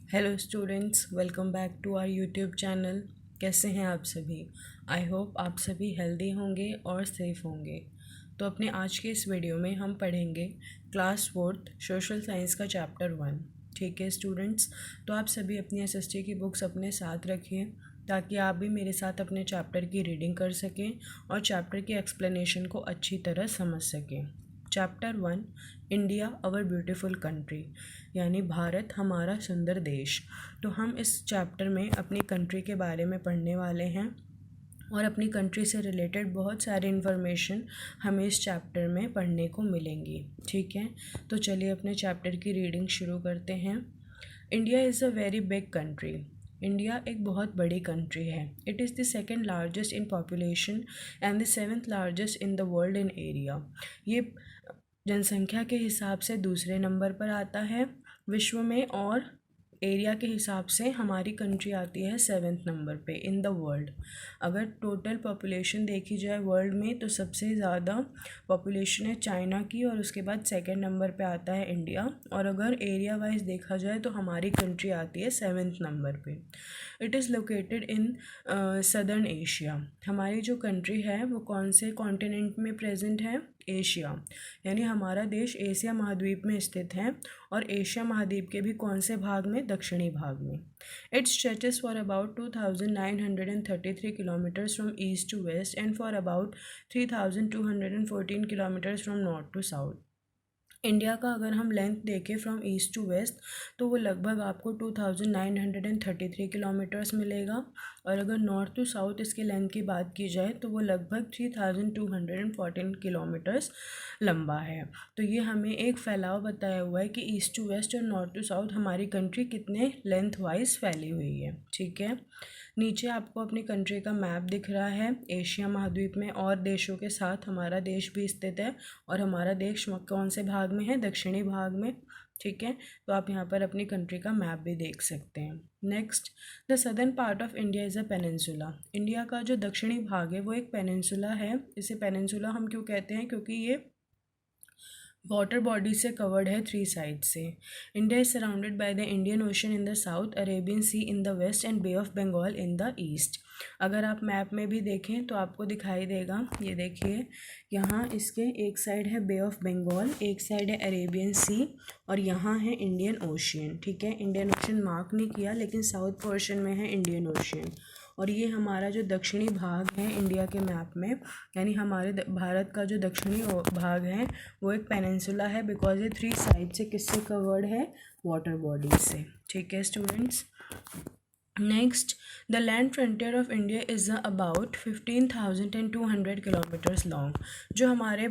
Hello students, welcome back to our YouTube channel. कैसे हैं आप सभी? आई होप आप सभी हेल्दी होंगे और सेफ होंगे। तो अपने आज के इस वीडियो में हम पढ़ेंगे क्लास 4th सोशल साइंस का चैप्टर 1। ठीक है स्टूडेंट्स, तो आप सभी अपनी एसएसटी की बुक्स अपने साथ रखिए ताकि आप भी मेरे साथ अपने चैप्टर की रीडिंग कर सकें और चैप्टर की एक्सप्लेनेशन को अच्छी तरह समझ सकें। Chapter 1, India our beautiful country, यानी भारत हमारा सुंदर देश। तो हम इस चैप्टर में अपनी कंट्री के बारे में पढ़ने वाले हैं और अपनी कंट्री से रिलेटेड बहुत सारी इन्फॉर्मेशन हमें इस चैप्टर में पढ़ने को मिलेंगी। ठीक है, तो चलिए अपने चैप्टर की रीडिंग शुरू करते हैं। India is a very big country. India एक बहुत बड़ी कंट्री है। It is the second largest in population and the seventh largest in the world in area. ये जनसंख्या के हिसाब से दूसरे नंबर पर आता है विश्व में, और एरिया के हिसाब से हमारी कंट्री आती है 7th नंबर पे इन द वर्ल्ड। अगर टोटल पॉपुलेशन देखी जाए वर्ल्ड में तो सबसे ज़्यादा पॉपुलेशन है चाइना की, और उसके बाद सेकंड नंबर पे आता है इंडिया। और अगर एरिया वाइज देखा जाए तो हमारी कंट्री आती है 7th नंबर पे। It is located in southern Asia. हमारी जो कंट्री है वो कौन से कॉन्टिनेंट में प्रेजेंट है? एशिया, यानी हमारा देश एशिया महाद्वीप में स्थित है। और एशिया महाद्वीप के भी कौन से भाग में? दक्षिणी भाग में। It stretches for about 2933 kilometres from east to west and for about 3214 kilometres from north to south. India का अगर हम लेंथ देखें फ्रॉम ईस्ट टू वेस्ट तो वो लगभग आपको 2933 किलोमीटर्स मिलेगा, और अगर नॉर्थ टू साउथ इसके लेंथ की बात की जाए तो वो लगभग 3214 किलोमीटर्स लंबा है। तो ये हमें एक फैलाव बताया हुआ है कि ईस्ट टू वेस्ट और नॉर्थ टू साउथ हमारी कंट्री कितने लेंथ वाइज फैली हुई है। ठीक है, नीचे आपको अपनी कंट्री का मैप दिख रहा है। एशिया महाद्वीप में और देशों के साथ हमारा देश भी स्थित है, और हमारा देश कौन से भाग में है? दक्षिणी भाग में। ठीक है, तो आप यहाँ पर अपनी कंट्री का मैप भी देख सकते हैं। Next, the southern part of India is a peninsula. India का जो दक्षिणी भाग है वो एक पेनिनसुला है। इसे पेनिनसुला हम क्यों कहते हैं? क्योंकि ये वाटर बॉडी से कवर्ड है 3 साइड से। India is surrounded by the Indian Ocean in the south, Arabian Sea in the west and Bay of Bengal in the east. अगर आप मैप में भी देखें तो आपको दिखाई देगा, ये देखिए यहाँ इसके एक साइड है बे ऑफ बंगाल, एक साइड है अरेबियन सी, और यहाँ है इंडियन ओशियन। ठीक है, इंडियन ओशन मार्क नहीं किया लेकिन साउथ पोर्शन में है इंडियन ओशियन। और ये हमारा जो दक्षिणी भाग है इंडिया के मैप में, यानी हमारे भारत का जो दक्षिणी भाग है वो एक पेनिनसुला है, बिकॉज ये 3 साइड से किससे कवर्ड है? वाटर बॉडी से। ठीक है students, next, the land frontier of India is about 15,200 kilometres long. जो हमारे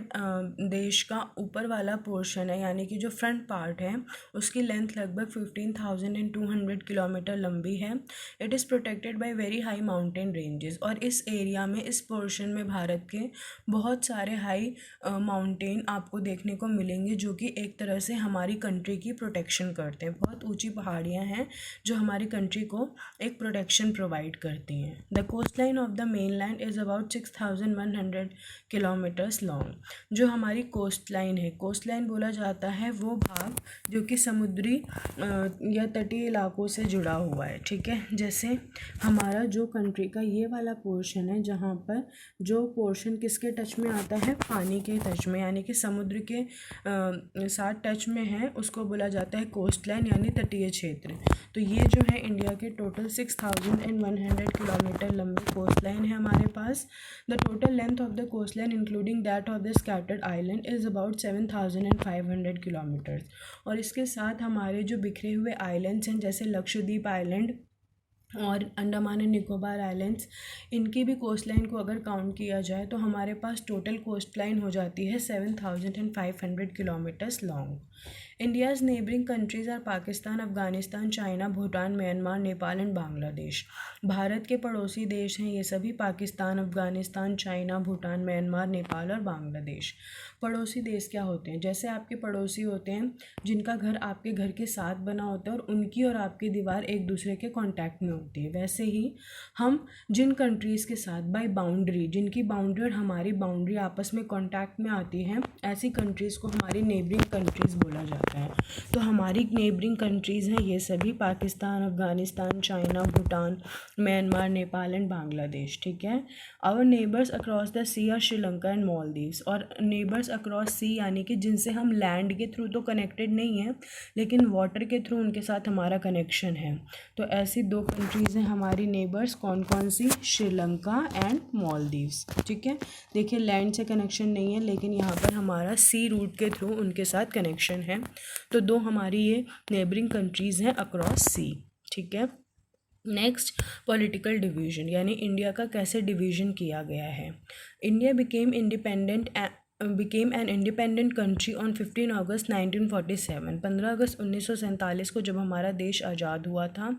देश का ऊपर वाला पोर्शन है, यानी कि जो फ्रंट पार्ट है, उसकी लेंथ लगभग 15,200 किलोमीटर लंबी है। It is protected by very high mountain ranges. और इस एरिया में, इस पोर्शन में भारत के बहुत सारे हाई माउंटेन आपको देखने को मिलेंगे, जो कि एक तरह से हमारी कंट्री की प्रोटेक्शन करते हैं। बहुत ऊंची पहाड़ियाँ हैं जो हमारी कंट्री को एक प्रोटेक्शन प्रोवाइड करती हैं। The coast line of the mainland is about 6,100 kilometres long. जो हमारी कोस्ट लाइन है, कोस्ट लाइन बोला जाता है वो भाग जो कि समुद्री या तटीय इलाकों से जुड़ा हुआ है। ठीक है, जैसे हमारा जो कंट्री का ये वाला पोर्शन है, जहाँ पर जो पोर्शन किसके टच में आता है? पानी के टच में, यानी कि समुद्र के साथ टच में है, उसको बोला जाता है कोस्ट लाइन, यानी तटीय क्षेत्र। तो ये जो है इंडिया के टोटल 6,100 किलोमीटर लंबी कोस्ट लाइन है हमारे पास। The total length of the coast line including that of the scattered island is about 7,500 kilometres. और इसके साथ हमारे जो बिखरे हुए आइलैंड्स हैं, जैसे लक्षद्वीप आइलैंड और अंडमान एंड निकोबार आइलैंड्स, इनकी भी कोस्ट लाइन को अगर काउंट किया जाए तो हमारे पास टोटल कोस्ट लाइन हो जाती है 7,500 kilometres long. India's neighbouring countries are Pakistan, Afghanistan, China, Bhutan, Myanmar, Nepal and Bangladesh. Bharat के पड़ोसी देश हैं ये सभी, पाकिस्तान, अफगानिस्तान, चाइना, भूटान, म्यांमार, नेपाल और बांग्लादेश। पड़ोसी देश क्या होते हैं? जैसे आपके पड़ोसी होते हैं जिनका घर आपके घर के साथ बना होता है और उनकी और आपकी दीवार एक दूसरे के कांटेक्ट में होती है, वैसे ही हम जिन कंट्रीज़ के साथ बाय बाउंड्री, जिनकी बाउंड्री और हमारी बाउंड्री आपस में कांटेक्ट में आती हैं, ऐसी कंट्रीज़ को हमारी नेबरिंग कंट्रीज़ बोला जाता है। जाता है। तो हमारी नेबरिंग कंट्रीज़ हैं ये सभी, Pakistan, Afghanistan, China, Bhutan, Myanmar, Nepal and Bangladesh. ठीक है। Our neighbours across the sea are Sri Lanka and Maldives. और नेबर्स अक्रॉस सी यानी कि जिनसे हम लैंड के थ्रू तो कनेक्टेड नहीं हैं लेकिन वाटर के थ्रू उनके साथ हमारा कनेक्शन है। तो ऐसी 2 कंट्रीज़ हैं हमारी नेबर्स। कौन कौन सी? श्रीलंका एंड मालदीव्स। ठीक है। देखिए लैंड से कनेक्शन नहीं है लेकिन यहाँ पर हमारा सी रूट के थ्रू उनके साथ कनेक्शन है। तो 2 हमारी ये नेबरिंग कंट्रीज़ हैं अक्रॉस सी। ठीक है। नेक्स्ट, पॉलिटिकल डिवीज़न यानी इंडिया का कैसे डिवीज़न किया गया है। India became an independent country on 15 अगस्त 1947। 15 अगस्त 1947 को जब हमारा देश आज़ाद हुआ था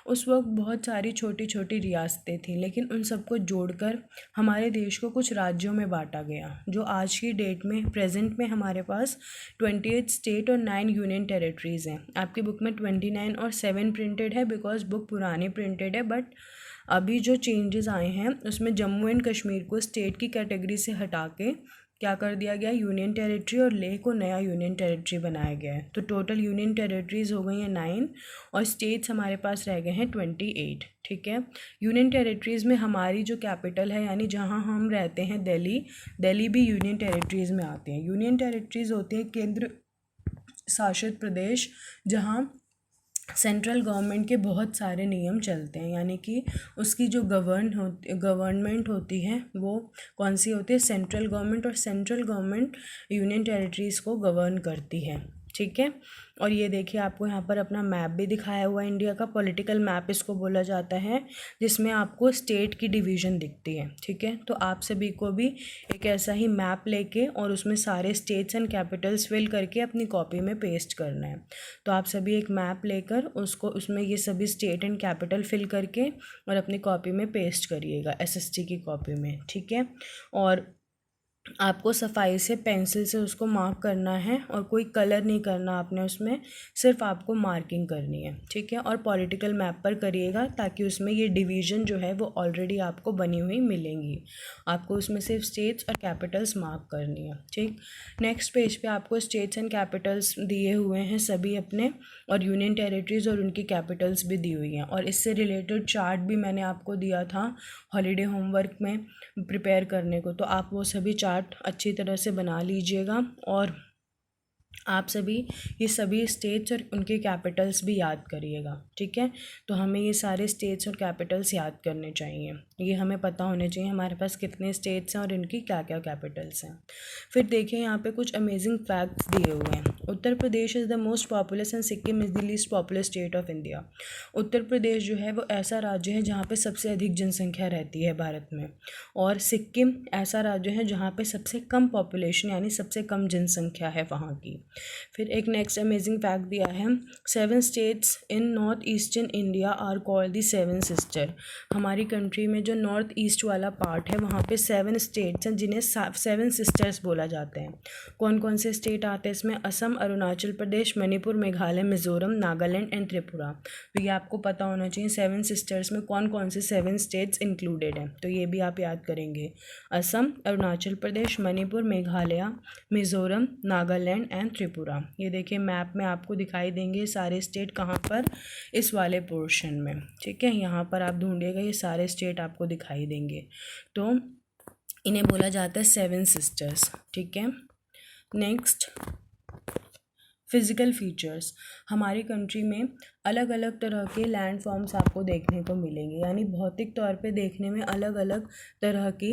उस वक्त बहुत सारी छोटी छोटी रियासतें थीं, लेकिन उन सबको जोड़कर हमारे देश को कुछ राज्यों में बांटा गया, जो आज की डेट में प्रेजेंट में हमारे पास 28 स्टेट और 9 यूनियन टेरिटरीज़ हैं। आपकी बुक में 29 और 7 प्रिंटेड है बिकॉज बुक पुरानी प्रिंटेड है, बट अभी जो चेंजेस आए हैं उसमें जम्मू एंड कश्मीर को स्टेट की कैटेगरी से हटा के क्या कर दिया गया, यूनियन टेरिटरी, और लेह को नया यूनियन टेरिटरी बनाया गया है। तो टोटल यूनियन टेरिटरीज़ हो गई हैं 9 और स्टेट्स हमारे पास रह गए हैं 28। ठीक है। यूनियन टेरिटरीज़ में हमारी जो कैपिटल है यानी जहाँ हम रहते हैं दिल्ली भी यूनियन टेरिटरीज़ में आते हैं। यूनियन टेरिटरीज़ होते हैं केंद्र शासित प्रदेश जहाँ सेंट्रल गवर्नमेंट के बहुत सारे नियम चलते हैं, यानी कि उसकी जो गवर्नमेंट होती है वो कौन सी होती है, सेंट्रल गवर्नमेंट, और सेंट्रल गवर्नमेंट यूनियन टेरिटरीज़ को गवर्न करती है। ठीक है। और ये देखिए आपको यहाँ पर अपना मैप भी दिखाया हुआ है इंडिया का, पॉलिटिकल मैप इसको बोला जाता है, जिसमें आपको स्टेट की डिवीज़न दिखती है। ठीक है। तो आप सभी को भी एक ऐसा ही मैप लेके और उसमें सारे स्टेट्स एंड कैपिटल्स फिल करके अपनी कॉपी में पेस्ट करना है। तो आप सभी एक मैप लेकर उसमें ये सभी स्टेट एंड कैपिटल फिल करके और अपनी कॉपी में पेस्ट करिएगा, SST की कॉपी में। ठीक है। और आपको सफाई से पेंसिल से उसको मार्क करना है और कोई कलर नहीं करना आपने उसमें, सिर्फ आपको मार्किंग करनी है। ठीक है। और पॉलिटिकल मैप पर करिएगा ताकि उसमें ये डिवीज़न जो है वो ऑलरेडी आपको बनी हुई मिलेंगी। आपको उसमें सिर्फ स्टेट्स और कैपिटल्स मार्क करनी है। ठीक। नेक्स्ट पेज पे आपको स्टेट्स एंड कैपिटल्स दिए हुए हैं सभी अपने, और यूनियन टेरिटरीज़ और उनकी कैपिटल्स भी दी हुई हैं, और इससे रिलेटेड चार्ट भी मैंने आपको दिया था हॉलीडे होमवर्क में प्रिपेयर करने को, तो आप वो सभी चार्ट अच्छी तरह से बना लीजिएगा और आप सभी ये सभी स्टेट्स और उनके कैपिटल्स भी याद करिएगा। ठीक है। तो हमें ये सारे स्टेट्स और कैपिटल्स याद करने चाहिए, ये हमें पता होने चाहिए हमारे पास कितने स्टेट्स हैं और इनकी क्या क्या कैपिटल्स हैं। फिर देखिए यहाँ पे कुछ अमेजिंग फैक्ट्स दिए हुए हैं। Uttar Pradesh is the most populous and Sikkim is the least populous state of India. Uttar Pradesh जो है वो ऐसा राज्य है जहाँ पे सबसे अधिक जनसंख्या रहती है भारत में, और सिक्किम ऐसा राज्य है जहाँ पे सबसे कम पॉपुलेशन यानी सबसे कम जनसंख्या है वहाँ की। फिर एक नेक्स्ट अमेजिंग फैक्ट दिया है, 7 states in north eastern India are called the 7 sister. हमारी कंट्री में जो नॉर्थ ईस्ट वाला पार्ट है वहाँ पे 7 स्टेट्स हैं जिन्हें 7 सिस्टर्स बोला जाते हैं। कौन कौन से स्टेट आते हैं इसमें? असम, अरुणाचल प्रदेश, मणिपुर, मेघालय, मिजोरम, नागालैंड एंड त्रिपुरा। तो ये आपको पता होना चाहिए 7 सिस्टर्स में कौन कौन से 7 स्टेट्स इंक्लूडेड हैं, तो ये भी आप याद करेंगे। असम, अरुणाचल प्रदेश, मणिपुर, मेघालय, मिजोरम, नागालैंड एंड त्रिपुरा। ये देखिए मैप में आपको दिखाई देंगे सारे स्टेट, कहाँ पर? इस वाले पोर्शन में। ठीक है। यहाँ पर आप ढूंढिएगा, ये सारे स्टेट आपको दिखाई देंगे। तो इन्हें बोला जाता है 7 सिस्टर्स। ठीक है। Next, physical features. हमारी कंट्री में अलग अलग तरह के लैंड फॉर्म्स आपको देखने को मिलेंगे, यानी भौतिक तौर पे देखने में अलग अलग तरह की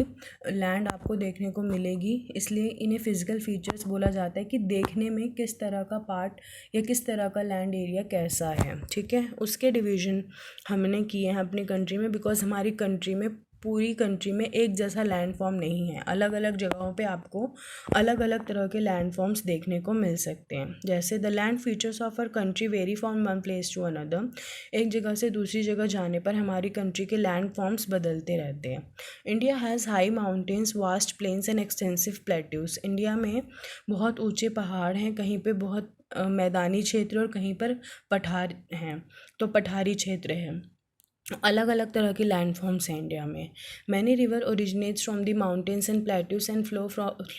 लैंड आपको देखने को मिलेगी, इसलिए इन्हें फ़िज़िकल फीचर्स बोला जाता है कि देखने में किस तरह का पार्ट या किस तरह का लैंड एरिया कैसा है। ठीक है। उसके डिवीज़न हमने किए हैं अपनी कंट्री में, बिकॉज हमारी कंट्री में पूरी कंट्री में एक जैसा लैंड फॉर्म नहीं है, अलग अलग जगहों पे आपको अलग अलग तरह के लैंड फॉर्म्स देखने को मिल सकते हैं। जैसे the land features of our country vary from one place to another. एक जगह से दूसरी जगह जाने पर हमारी कंट्री के लैंड फॉर्म्स बदलते रहते हैं। India has high mountains, vast plains and extensive plateaus. India में बहुत ऊँचे पहाड़ हैं, कहीं पर बहुत मैदानी क्षेत्र और कहीं पर पठार हैं, तो पठारी क्षेत्र है। अलग अलग तरह की लैंडफॉर्म्स हैं इंडिया में। Many river originates from the mountains and plateaus and flow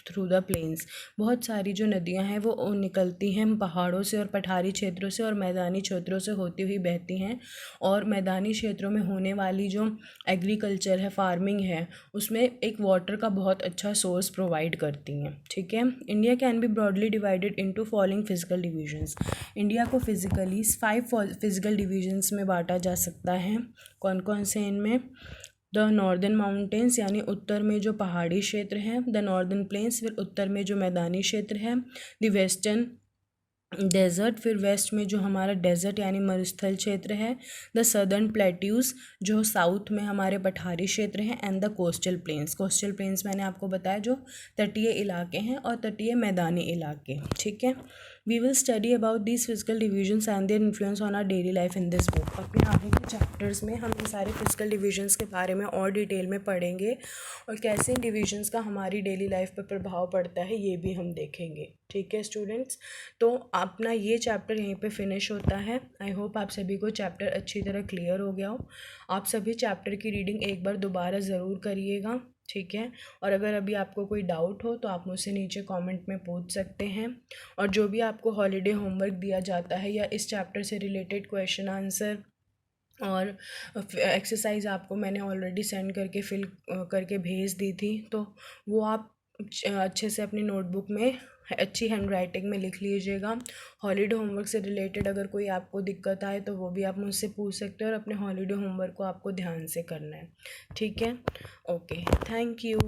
through the plains. बहुत सारी जो नदियां हैं वो निकलती हैं पहाड़ों से और पठारी क्षेत्रों से और मैदानी क्षेत्रों से होती हुई बहती हैं। और मैदानी क्षेत्रों में होने वाली जो एग्रीकल्चर है, फार्मिंग है, उसमें एक वाटर का बहुत अच्छा सोर्स प्रोवाइड करती हैं। ठीक है। India can be broadly divided into following physical divisions. India को फिजिकली 5 फिजिकल डिविजन्स में बांटा जा सकता है। कौन कौन से इनमें? द नॉर्दर्न माउंटेन्स यानी उत्तर में जो पहाड़ी क्षेत्र है, द नॉर्दर्न प्लेन्स फिर उत्तर में जो मैदानी क्षेत्र है, द वेस्टर्न डेजर्ट फिर वेस्ट में जो हमारा डेजर्ट यानी मरुस्थल क्षेत्र है, द सदर्न प्लेट्यूज जो साउथ में हमारे पठारी क्षेत्र हैं, and the coastal planes. Coastal planes मैंने आपको बताया जो तटीय इलाके हैं और तटीय मैदानी इलाके। ठीक है। We will study about these physical divisions and their influence on our daily life in this book. अपने आगे के चैप्टर्स में हम इन सारे फिजिकल डिविजन्स के बारे में और डिटेल में पढ़ेंगे और कैसे इन डिविजन्स का हमारी डेली लाइफ पर प्रभाव पड़ता है ये भी हम देखेंगे। ठीक है स्टूडेंट्स, तो अपना ये चैप्टर यहीं पे फिनिश होता है। आई होप आप सभी को चैप्टर अच्छी तरह क्लियर हो गया हो। आप सभी चैप्टर की रीडिंग एक बार दोबारा ज़रूर करिएगा। ठीक है। और अगर अभी आपको कोई डाउट हो तो आप मुझसे नीचे कमेंट में पूछ सकते हैं। और जो भी आपको हॉलीडे होमवर्क दिया जाता है या इस चैप्टर से रिलेटेड क्वेश्चन आंसर और एक्सरसाइज आपको मैंने ऑलरेडी सेंड करके फिल करके भेज दी थी, तो वो आप अच्छे से अपनी नोटबुक में अच्छी हैंडराइटिंग में लिख लीजिएगा। हॉलीडे होमवर्क से रिलेटेड अगर कोई आपको दिक्कत आए तो वो भी आप मुझसे पूछ सकते हो और अपने हॉलीडे होमवर्क को आपको ध्यान से करना है। ठीक है। Okay, thank you.